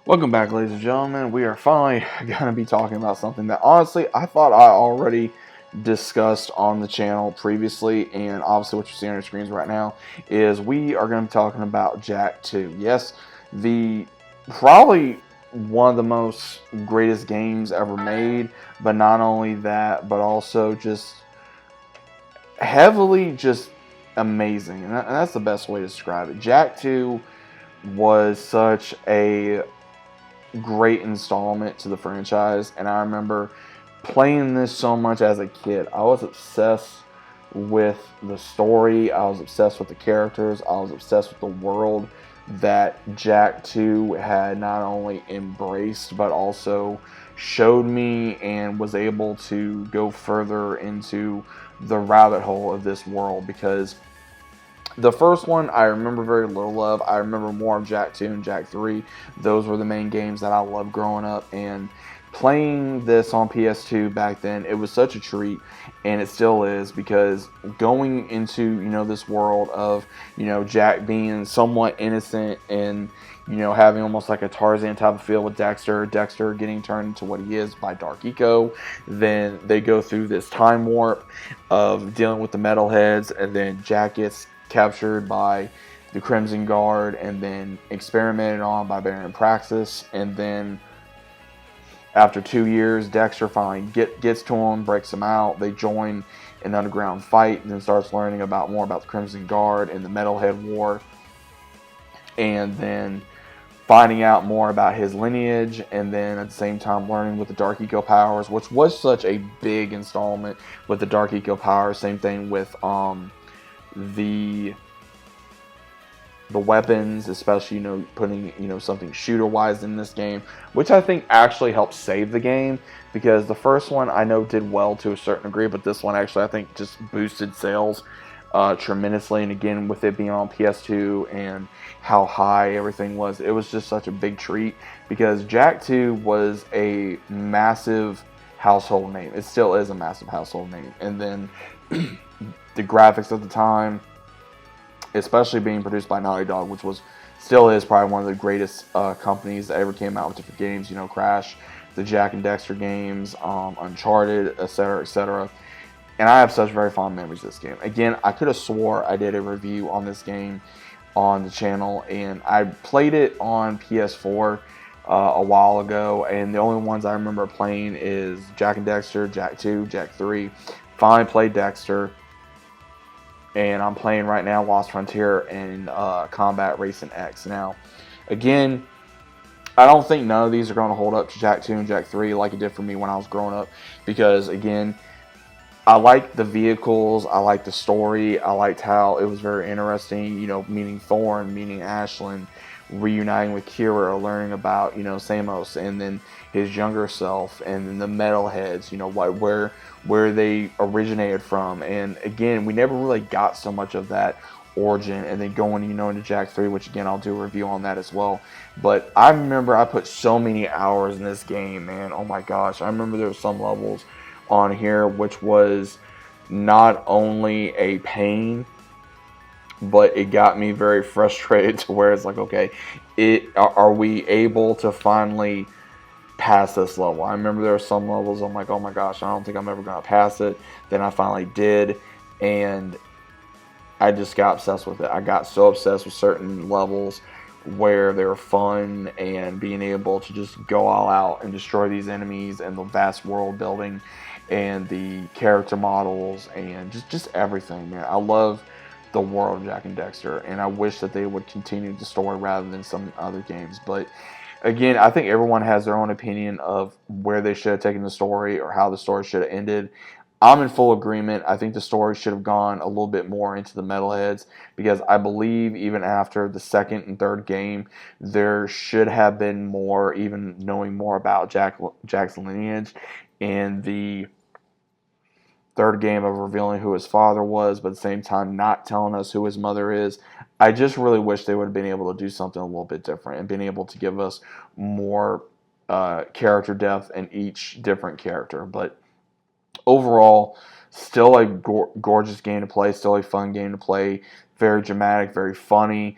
Welcome back, ladies and gentlemen. We are finally going to be talking about something that honestly I thought I already discussed on the channel previously, and obviously what you see on your screens right now is we are going to be talking about Jak II. Yes, the probably one of the most greatest games ever made, but not only that, but also just heavily just amazing, and that's the best way to describe it. Jak II was such a great installment to the franchise, and I remember playing this so much as a kid. I was obsessed with the story, I was obsessed with the characters, I was obsessed with the world that Jak II had not only embraced but also showed me, and was able to go further into the rabbit hole of this world. Because the first one I remember very little of. I remember more of Jak II and Jak III. Those were the main games that I loved growing up, and playing this on PS2 back then, it was such a treat, and it still is, because going into, this world of, Jak being somewhat innocent, and having almost like a Tarzan type of feel with Dexter getting turned into what he is by Dark Eco. Then they go through this time warp of dealing with the metalheads, and then Jak gets captured by the Crimson Guard, and then experimented on by Baron Praxis, and then after 2 years, Daxter finally gets to him, breaks him out. They join an underground fight, and then starts learning more about the Crimson Guard and the Metalhead War, and then finding out more about his lineage, and then at the same time learning with the Dark Eco powers, which was such a big installment with the Dark Eco powers. Same thing with the weapons, especially putting something shooter wise in this game, which I think actually helped save the game, because the first one I know did well to a certain degree, but this one actually I think just boosted sales tremendously. And again, with it being on PS2 and how high everything was, it was just such a big treat, because Jak II was a massive household name. It still is a massive household name. And then the graphics at the time, especially being produced by Naughty Dog, which still is probably one of the greatest companies that ever came out with different games. Crash, the Jak and Daxter games, Uncharted, etc., etc. And I have such very fond memories of this game. Again, I could have swore I did a review on this game on the channel, and I played it on PS4 a while ago, and the only ones I remember playing is Jak and Daxter, Jak II, Jak III. Finally played Daxter, and I'm playing right now Lost Frontier and Combat Racing X. Now, again, I don't think none of these are going to hold up to Jak II and Jak III like it did for me when I was growing up, because, again, I liked the vehicles, I liked the story, I liked how it was very interesting, meeting Thorn, meeting Ashlyn, reuniting with Kira, learning about, Samos, and then his younger self, and then the metalheads, where they originated from. And again, we never really got so much of that origin. And then going, into Jak III, which again, I'll do a review on that as well. But I remember I put so many hours in this game, man. Oh my gosh. I remember there were some levels on here which was not only a pain, but it got me very frustrated, to where it's like, okay, are we able to finally pass this level? I remember there were some levels I'm like, oh my gosh, I don't think I'm ever going to pass it. Then I finally did, and I just got obsessed with it. I got so obsessed with certain levels where they were fun, and being able to just go all out and destroy these enemies, and the vast world building, and the character models, and just everything, man. I love the world of Jak and Daxter, and I wish that they would continue the story rather than some other games. But again, I think everyone has their own opinion of where they should have taken the story, or how the story should have ended. I'm in full agreement. I think the story should have gone a little bit more into the metalheads, because I believe even after the second and third game, there should have been more, even knowing more about Jak's lineage, and the third game of revealing who his father was, but at the same time not telling us who his mother is. I just really wish they would have been able to do something a little bit different, and been able to give us more character depth in each different character. But overall, still a gorgeous game to play, still a fun game to play, very dramatic, very funny,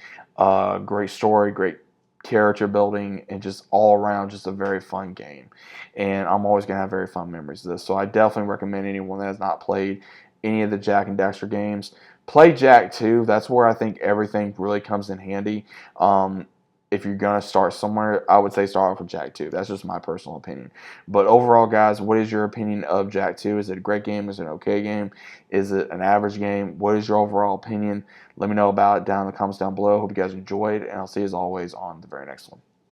great story, great character building, and just all around just a very fun game. And I'm always going to have very fun memories of this. So I definitely recommend anyone that has not played any of the Jak and Daxter games, play Jak II. That's where I think everything really comes in handy. If you're going to start somewhere, I would say start off with Jak II. That's just my personal opinion. But overall, guys, what is your opinion of Jak II? Is it a great game? Is it an okay game? Is it an average game? What is your overall opinion? Let me know about it down in the comments down below. Hope you guys enjoyed, and I'll see you as always on the very next one.